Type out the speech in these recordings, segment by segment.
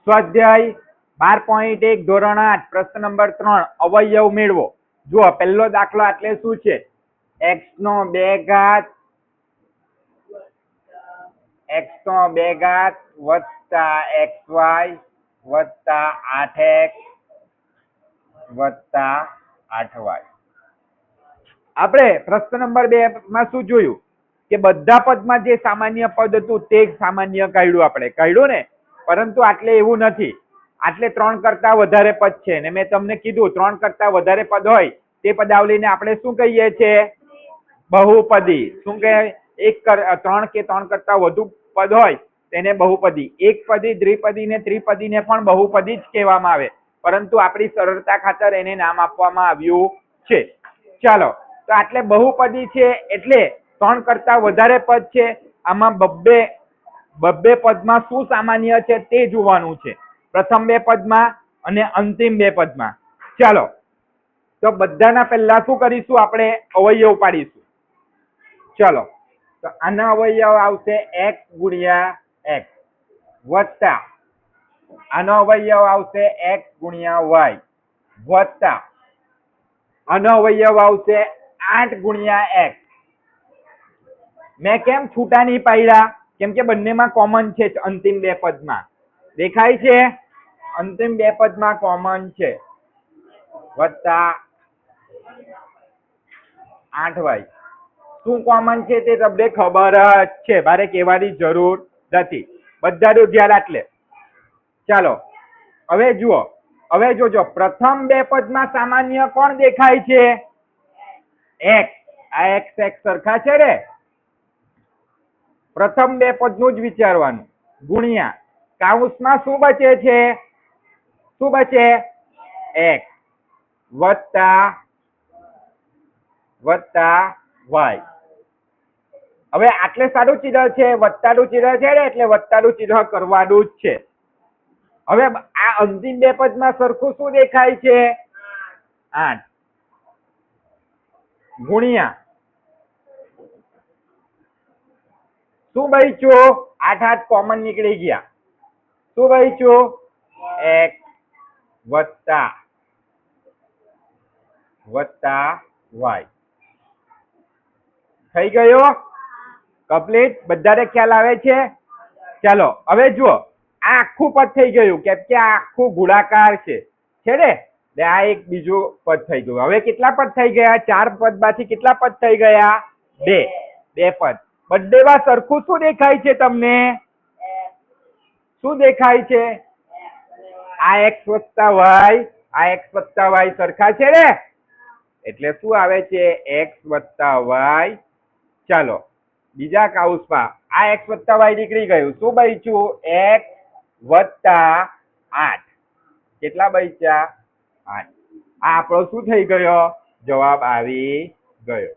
સ્વાધ્યાય 12.1 ધોરણ 8 પ્રશ્ન નંબર 3 અવયવ મેળવો. જુઓ પહેલો દાખલો એટલે શું છે? x નો 2 ઘાત વત્તા xy વત્તા 8x વત્તા 8y. આપણે પ્રશ્ન નંબર 2 માં શું જોયું કે બધા પદમાં જે સામાન્ય પદ હતું તે સામાન્ય કાઢ્યું, આપણે કાઢ્યું ને. પરંતુ આટલે એવું નથી, આટલે 3 કરતા વધારે પદ છે ને મેં તમને કીધું 3 કરતા વધારે પદ હોય તે પદાવલીને આપણે શું કહીએ છીએ? બહુપદી. શું કહેવાય? 3 કે 3 કરતા વધુ પદ હોય તેને બહુપદી. એકપદી, દ્વિપદી ને ત્રિપદીને પણ બહુપદી જ કહેવામાં આવે, પરંતુ આપણી સરળતા ખાતર એને નામ આપવામાં આવ્યું છે. ચાલો, તો આટલે બહુપદી છે એટલે 3 કરતા વધારે પદ છે. આમાં બબ્બે પદમાં શું સામાન્ય છે તે જોવાનું છે, પ્રથમ 2 પદમાં અને અંતિમ 2 પદમાં. ચાલો, તો બધાના પહેલા શું કરીશું? આપણે અવયવ પાડીશું. ચાલો, તો આના અવયવ આવશે x ગુણ્યા x વત્તા આનો અવયવ આવશે x ગુણ્યા y વત્તા આનો અવયવ આવશે 8 ગુણ્યા x. મેં કેમ છૂટા નહીં પાડ્યા? કેમ કે બંનેમાં કોમન છે. અંતિમ 2 પદમાં દેખાય છે, અંતિમ 2 પદમાં કોમન છે. વત્તા 8y. શું કોમન છે તે તમને ખબર જ છે, મારે કહેવાની જરૂર નથી, બધાનું ધ્યાન એટલે. ચાલો, હવે જુઓ, હવે જોજો પ્રથમ 2 પદમાં સામાન્ય કોણ દેખાય છે? x. આ x સરખા છે રે. પ્રથમ 2 પદનું જ વિચારવાનું. ગુણ્યા કૌંસમાં શું બચે છે? શું બચે? x વત્તા y. હવે આટલે સારું ચિહ્ન છે, વત્તાનું ચિહ્ન છે ને, એટલે વત્તાનું ચિહ્ન કરવાનું જ છે. હવે આ અંતિમ 2 પદમાં સરખું શું દેખાય છે? 8 ગુણ્યા શું બચ્યું? 8 કોમન નીકળી ગયા. શું બચ્યું? x વત્તા y. થઈ ગયો કમ્પ્લીટ? બધાને ખ્યાલ આવે છે? ચાલો, હવે જુઓ, આ આખું પદ થઈ ગયું કેમ કે આ આખું ગોળાકાર છે ને. આ એક બીજું પદ થઈ ગયું. હવે કેટલા પદ થઈ ગયા? 4 પદમાંથી કેટલા પદ થઈ ગયા? 2 પદ. બંનેમાં સરખું શું દેખાય છે તમને? શું દેખાય છે? આ x વત્તા y, આ x વત્તા y સરખા છે ને, એટલે શું આવે છે? x વત્તા y. ચાલો, બીજા કૌંસમાં આ x વત્તા y નીકળી ગયું. શું બચ્યું? x વત્તા 8. કેટલા બચ્યા? 8. આ આપણો શું થઈ ગયો? જવાબ આવી ગયો.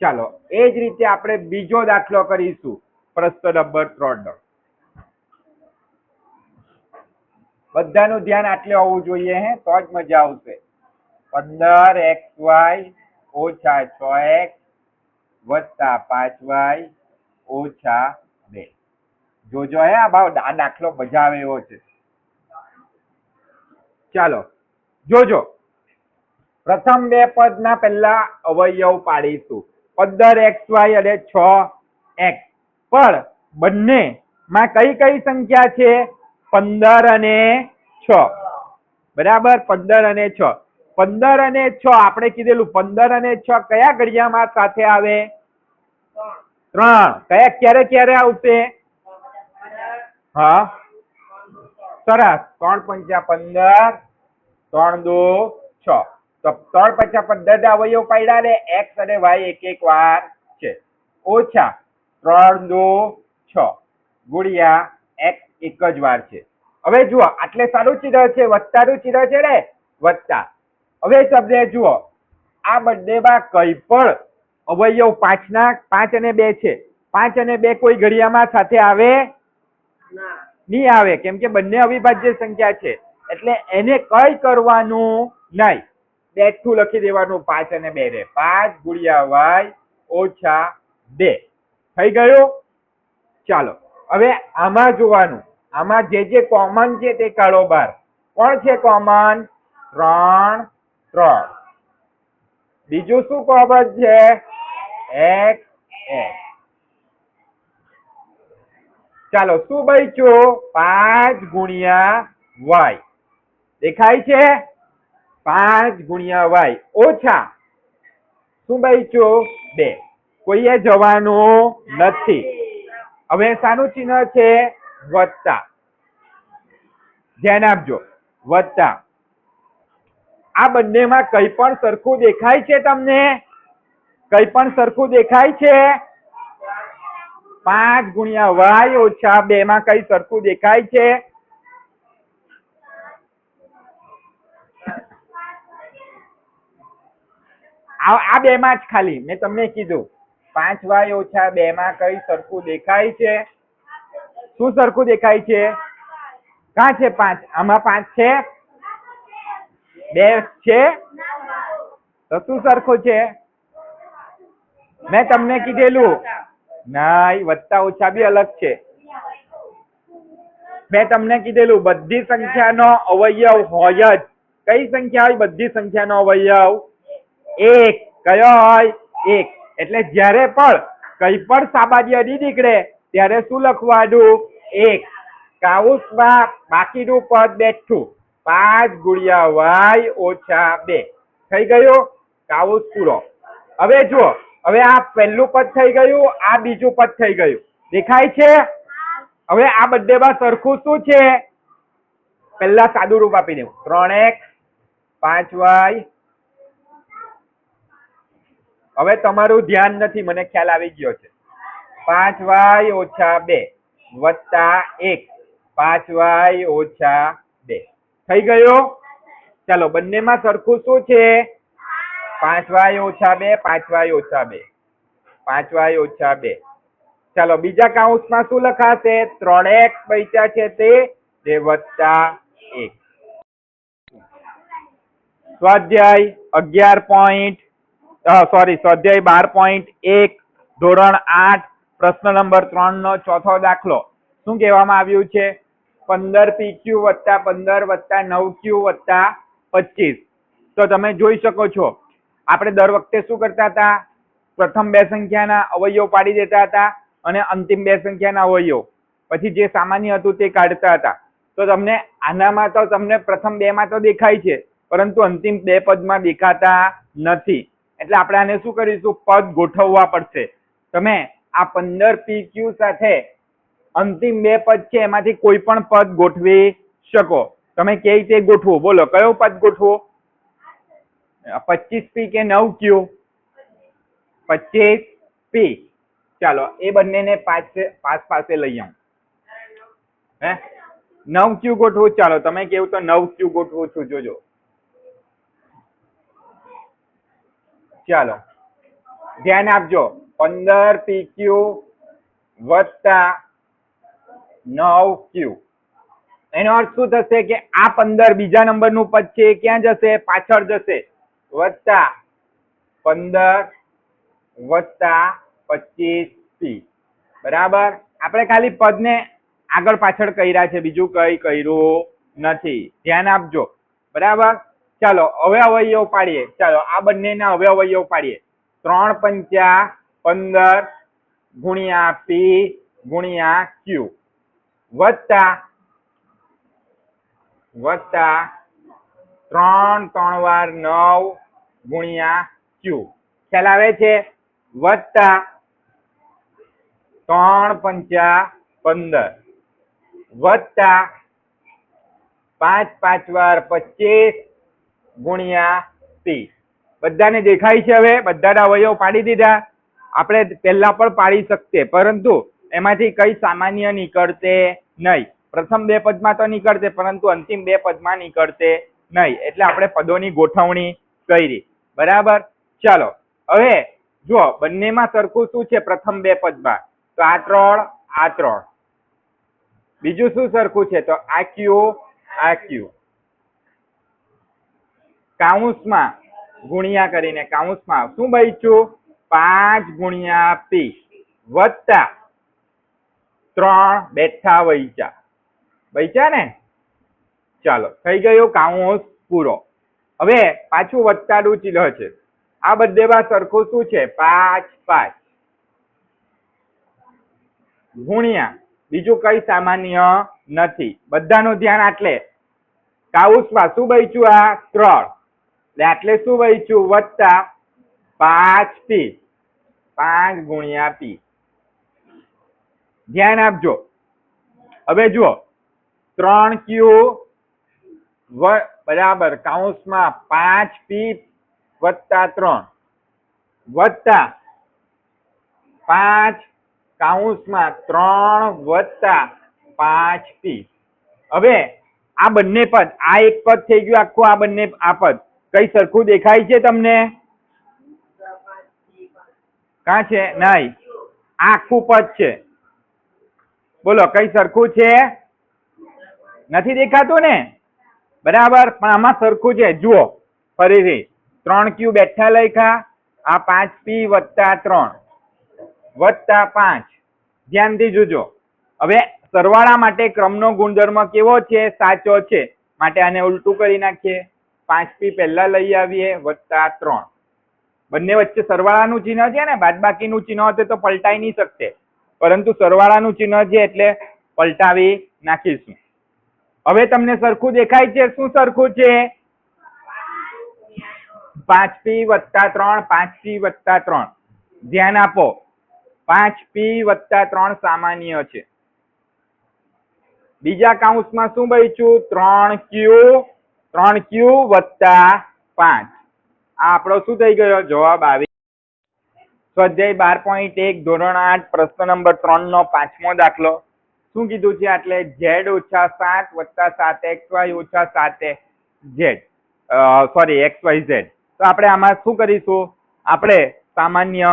ચાલો, એ જ રીતે આપણે બીજો દાખલો કરીશું, પ્રશ્ન નંબર 3 નો. બધાનું ધ્યાન આટલે હોવું જોઈએ, હે, તો જ મજા આવશે. 15xy ઓછા 6x વત્તા 5y ઓછા 2. જોજો હે, આ દાખલો મજા આવે એવો છે. ચાલો જોજો, પ્રથમ 2 પદના પહેલા અવયવ પાડીશું. 15xy અને 6x. પણ બંનેમાં કઈ કઈ સંખ્યા છે? 15 અને 6. બરાબર, 15 અને 6. 15 અને 6 આપણે કીધેલું. 15 અને 6 કયા ઘડિયામાં સાથે આવે? 3. કયા ક્યારે ક્યારે આવશે? હા, સરસ. 3 પંચા 15, 3 દુ 6. તો 3 પંચા 15 ના અવયવ પાડ્યા ને x અને y એક એક વાર છે. ઓછા 3 દુ 6 ગુણ્યા x એક જ વાર છે. હવે જુઓ, આટલે સારું ચિહ્ન છે, વત્તાનું ચિહ્ન છે ને, વત્તા. હવે તમને જુઓ, આ બંનેમાં કઈ પણ અવયવ 5 અને 2 છે. 5 અને 2 કોઈ ઘડિયામાં સાથે આવે? નહીં આવે, કેમ કે બંને અવિભાજ્ય સંખ્યા છે. એટલે એને કઈ કરવાનું નહીં, બેઠું લખી દેવાનું. 5 અને 2 રે 5 ગુણ્યા y ઓછા 2 થઈ ગયું. ચાલો, હવે આમાં જોવાનું આમાં જે કોમન છે તે કાઢો બહાર. કોણ છે કોમન? 3 3. બીજું શું કોમન છે? x x. ચાલો શું બચ્યું? 5 ગુણ્યા y. દેખાય છે? 5 ગુણ્યા y ઓછા શું બચ્યું? 2. કોઈએ જવાનું નથી. હવે શાનું ચિહ્ન છે? વત્તા. ધ્યાન આપજો, વત્તા. આ બંનેમાં કઈ પણ સરખું દેખાય છે તમને? કઈ પણ સરખું દેખાય છે? 5 ગુણ્યા y ઓછા 2 માં કઈ સરખું દેખાય છે? આ બે માં જ ખાલી મેં તમને કીધું 5y ઓછા 2 માં કઈ સરખું દેખાય છે? શું સરખું દેખાય છે? ક્યાં છે 5? આમાં 5 છે? 2 છે? તો શું સરખું છે? મેં તમને કીધેલું નહીં, વત્તા ઓછા બી અલગ છે. મેં તમને કીધેલું બધી સંખ્યાનો અવયવ હોય જ. કઈ સંખ્યા હોય બધી સંખ્યાનો અવયવ? 1. કયો હોય? 1. એટલે જ્યારે પણ કઈ પણ સામાન્ય નહીં નીકળે ત્યારે શું લખવાનું? 1. કાઉન્સમાં બાકીનું પદ બેઠું. 5 ગુણ્યા y ઓછા 2. થઈ ગયું? કાઉન્સ પૂરો. હવે જુઓ, હવે આ પહેલું પદ થઈ ગયું, આ બીજું પદ થઈ ગયું. દેખાય છે? હવે આ બંનેમાં સરખું શું છે? પહેલા સાદું રૂપ આપી દેવું. 3x 5y. હવે તમારું ધ્યાન નથી, મને ખ્યાલ આવી ગયો છે. 5y ઓછા 2 વત્તા 1 5y ઓછા 2. થઈ ગયું? ચાલો બંનેમાં સરખું શું છે? 5y ઓછા 2 5y ઓછા 2 5y ઓછા 2. ચાલો બીજા કાઉન્સમાં શું લખાશે? 3x બચ્યા છે તે વત્તા 1. સ્વાધ્યાય 12.1 ધોરણ 8 પ્રશ્ન નંબર 3 નો ચોથો દાખલો. શું કહેવામાં આવ્યું છે? 15pq વત્તા 15 વત્તા 9q વત્તા 25. તો તમે જોઈ શકો છો આપણે દર વખતે શું કરતા હતા? પ્રથમ બે સંખ્યાના અવયવ પાડી દેતા હતા અને અંતિમ બે સંખ્યાના અવયવ, પછી જે સામાન્ય હતું તે કાઢતા હતા. તો તમને આનામાં તો તમને પ્રથમ બે માં તો દેખાય છે, પરંતુ અંતિમ બે પદમાં દેખાતા નથી. એટલે આપણે આને શું કરીશું? પદ ગોઠવવા પડશે. તમે આ 15pq સાથે અંતિમ બે પદ છે એમાંથી કોઈ પણ પદ ગોઠવી શકો. તમે કેવી રીતે ગોઠવો? બોલો, કયો પદ ગોઠવો? 25p કે 9q? 25p. ચાલો એ બંનેને પાસ પાસે લઈ આવું. 9q ગોઠવું. ચાલો તમે કેવું તો 9q ગોઠવું છું, જોજો. ચાલો ધ્યાન આપજો. 15pq વત્તા 9q. એનો અર્થ શું થશે? કે આ 15 બીજા નંબરનું પદ છે એ ક્યાં જશે? પાછળ જશે. વત્તા 15 વત્તા 25p. બરાબર? આપણે ખાલી પદને આગળ પાછળ કર્યા છે, બીજું કઈ કર્યું નથી. ધ્યાન આપજો. બરાબર? ચાલો હવે અવયવ પાડીએ. ચાલો આ બંનેના હવે અવયવ પાડીએ. 3 પંચા 15 ગુણ્યા p ગુણ્યા q વત્તા 3 3 વાર 9 ગુણ્યા q. ખ્યાલ આવે છે? વત્તા 3 પંચા 15 વત્તા 5 5 વાર 25 ગુણ્યા p. બધાને દેખાય છે? હવે બધાના અવયવ પાડી દીધા. આપણે પહેલા પણ પાડી શકીએ, પરંતુ એમાંથી કઈ સામાન્ય નીકળતે નહીં. પ્રથમ બે પદમાં તો નીકળતે, પરંતુ અંતિમ બે પદમાં નીકળતે નહીં. એટલે આપણે પદોની ગોઠવણી કરી. બરાબર? ચાલો હવે જુઓ બંનેમાં સરખું શું છે? પ્રથમ બે પદમાં તો આ 3 આ 3. બીજું શું સરખું છે? તો આ q આ q. કાઉન્સમાં ગુણ્યા કરીને કાઉન્સમાં શું બચ્યું? 5 ગુણ્યા p વત્તા 3 બેઠા વૈચા. બચ્યા ને? ચાલો થઈ ગયો કાઉન્સ પૂરો. હવે પાછું વધતાડું ચિહ્ન છે. આ બધેમાં સરખું શું છે? 5 5 ગુણ્યા બીજું કઈ સામાન્ય નથી. બધાનું ધ્યાન આટલે કાઉન્સમાં શું બચ્યું? આ 3 એટલે આટલે શું બચ્યું? વત્તા 5p 5 ગુણ્યા p. ધ્યાન આપજો. હવે જુઓ 3q બરાબર કાઉન્સમાં 5p વત્તા 3 વત્તા 5 કાઉન્સમાં 3 વત્તા 5p. હવે આ બંને પદ, આ એક પદ થઈ ગયું આખું, આ બંને આ પદ કઈ સરખું દેખાય છે તમને? કાં છે? નહીં, આ આખું પદ છે. બોલો કઈ સરખું છે? નથી દેખાતું ને? બરાબર, પણ આમાં સરખું છે. જુઓ ફરીથી 3q બેઠા લખ્યા, આ 5p વત્તા 3 વત્તા 5. ધ્યાનથી જોજો. હવે સરવાળા માટે ક્રમનો ગુણધર્મ કેવો છે? સાચો છે. માટે આને ઉલટું કરી નાખીએ. 5p પહેલા લઈ આવીએ વત્તા 3. બંને વચ્ચે સરવાળાનું ચિહ્ન છે ને, બાદબાકીનું ચિહ્ન હશે તો પલટાઈ નહીં શકતે, પરંતુ સરવાળાનું ચિહ્ન છે એટલે પલટાવી નાખીશું. હવે તમને સરખું દેખાય છે? શું સરખું છે? 5p વત્તા 3 5p વત્તા 3. ધ્યાન આપો, 5p વત્તા 3 સામાન્ય છે. બીજા કાઉન્સમાં શું બચ્યું? 3q વત્તા 5. આ આપણો શું થઈ ગયો? જવાબ આવી. સ્વાધ્યાય 12.1 ધોરણ 8 પ્રશ્ન નંબર 3 નો 5મો દાખલો. શું કીધું છે? એટલે z ઓછા 7 વત્તા 7xy ઓછા 7z સોરી xyz. તો આપણે આમાં શું કરીશું? આપણે સામાન્ય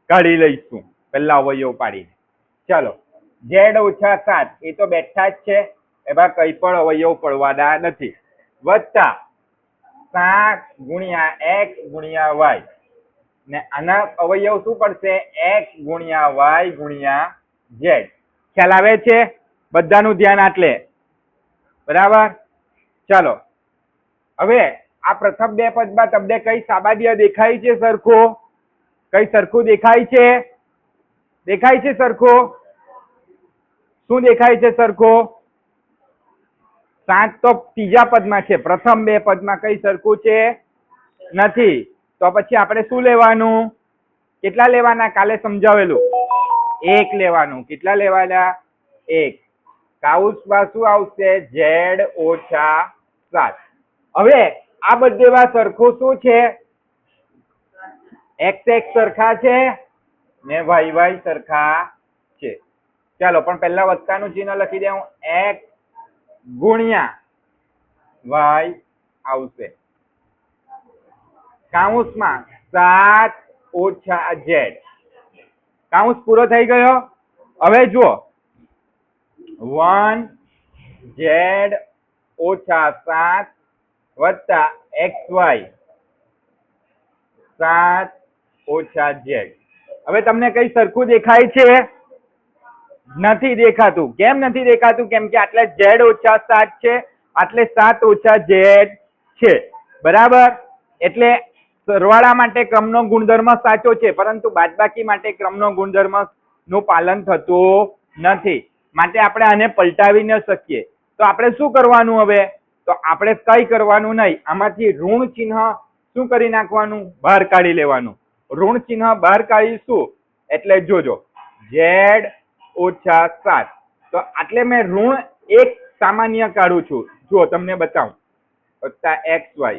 કાઢી લઈશું પહેલા અવયવ પાડીને. ચાલો z ઓછા 7 એ તો બેઠા જ છે, એમાં કઈ પણ અવયવ પડવાના નથી. વત્તા 7 ગુણ્યા x ગુણ્યા y, ને આના અવયવ શું પડશે? x ગુણ્યા y ગુણ્યા z. ખ્યાલ આવે છે? બધાનું ધ્યાન આટલે. બરાબર, ચાલો હવે આ પ્રથમ બે પદમાં તમને કઈ સામાન્ય દેખાય છે? સરખું કઈ સરખું દેખાય છે? દેખાય છે સરખું? શું દેખાય છે સરખું? 7 તો ત્રીજા પદમાં છે, પ્રથમ બે પદમાં કઈ સરખું છે? નથી. તો પછી આપણે શું લેવાનું? કેટલા લેવાના? કાલે સમજાવેલું 1 લેવાનું. કેટલા લેવાના? 1. કાઉન્સમાં શું આવશે? z ઓછા 7. હવે આ બધેમાં સરખું શું છે? x સરખા છે ને y સરખા છે. ચાલો પણ પહેલા વત્તાનું ચિહ્ન લખી દઉં. x ગુણ્યા y આવશે કાઉન્સમાં 7 ઓછા z. કાઉન્સ પૂરો થઈ ગયો. હવે જુઓ 1z ઓછા 7 વત્તા xy 7 ઓછા z. હવે તમને કઈ સરખું દેખાય છે? નથી દેખાતું. કેમ નથી દેખાતું? કેમ કે આટલે z ઓછા 7 છે, આટલે 7 ઓછા z છે. બરાબર, એટલે સરવાળા માટે ક્રમનો ગુણધર્મ સાચો છે, પરંતુ બાદબાકી માટે ક્રમનો ગુણધર્મ નું પાલન થતું નથી. માટે આપણે આને પલટાવી ન શકીએ. તો આપણે શું કરવાનું? હવે તો આપણે કઈ કરવાનું નહીં, આમાંથી ઋણ ચિહ્ન શું કરી નાખવાનું? બહાર કાઢી લેવાનું. ઋણ ચિહ્ન બહાર કાઢીશું એટલે જોજો z ઓછા 7. તો આટલે મેં ઋણ 1 સામાન્ય કાઢું છું. જુઓ તમને બતાવું. વત્તા xy.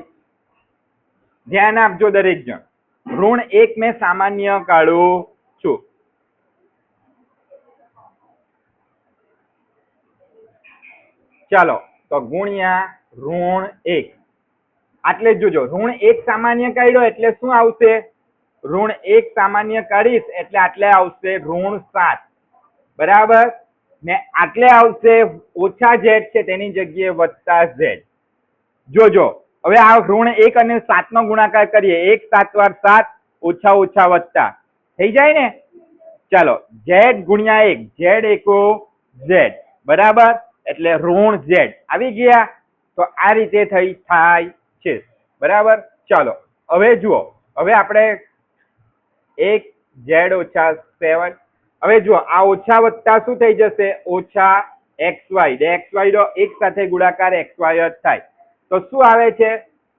ધ્યાન આપજો દરેક જણ. ઋણ 1 મેં સામાન્ય કાઢું છું. ચાલો તો ગુણ્યા ઋણ 1. આટલે જોજો ઋણ 1 સામાન્ય કાઢ્યો એટલે શું આવશે? ઋણ 1 સામાન્ય કાઢીશ એટલે આટલે આવશે ઋણ 7. બરાબર, ને આટલે આવશે ઓછા z છે તેની જગ્યાએ વત્તા z. જોજો હવે આ ઋણ 1 અને 7 નો ગુણાકાર કરીએ. 1 7 વાર 7 ઓછા ઓછા વત્તા થઈ જાય ને. ચાલો z ગુણ્યા 1, z એકો z. બરાબર, એટલે ઋણ z આવી ગયા. તો આ રીતે થાય છે. બરાબર. ચાલો હવે જુઓ, હવે આપણે 1z ઓછા 7. હવે જુઓ આ ઓછા વત્તા શું થઈ જશે? ઓછા xy. xy નો એક સાથે ગુણાકાર xy જ થાય. તો શું આવે છે?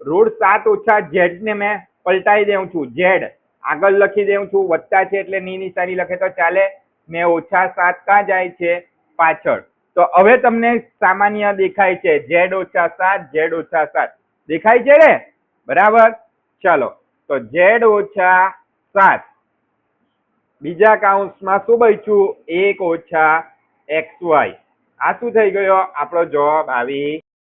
√7 ઓછા z ને મેં પલટાઈ દઉં છું. z આગળ લખી દઉં છું, વત્તા છે એટલે ની નિશાની લખે તો ચાલે. ને ઓછા 7 ક્યાં જાય છે? પાછળ. તો હવે તમને સામાન્ય દેખાય છે. z ઓછા 7, z ઓછા 7 દેખાય છે ને? બરાબર. ચાલો તો z ઓછા 7 બીજા કાઉન્સમાં શું બચ્યું? 1 ઓછા xy. આ શું થઈ ગયો? આપણો જવાબ આવી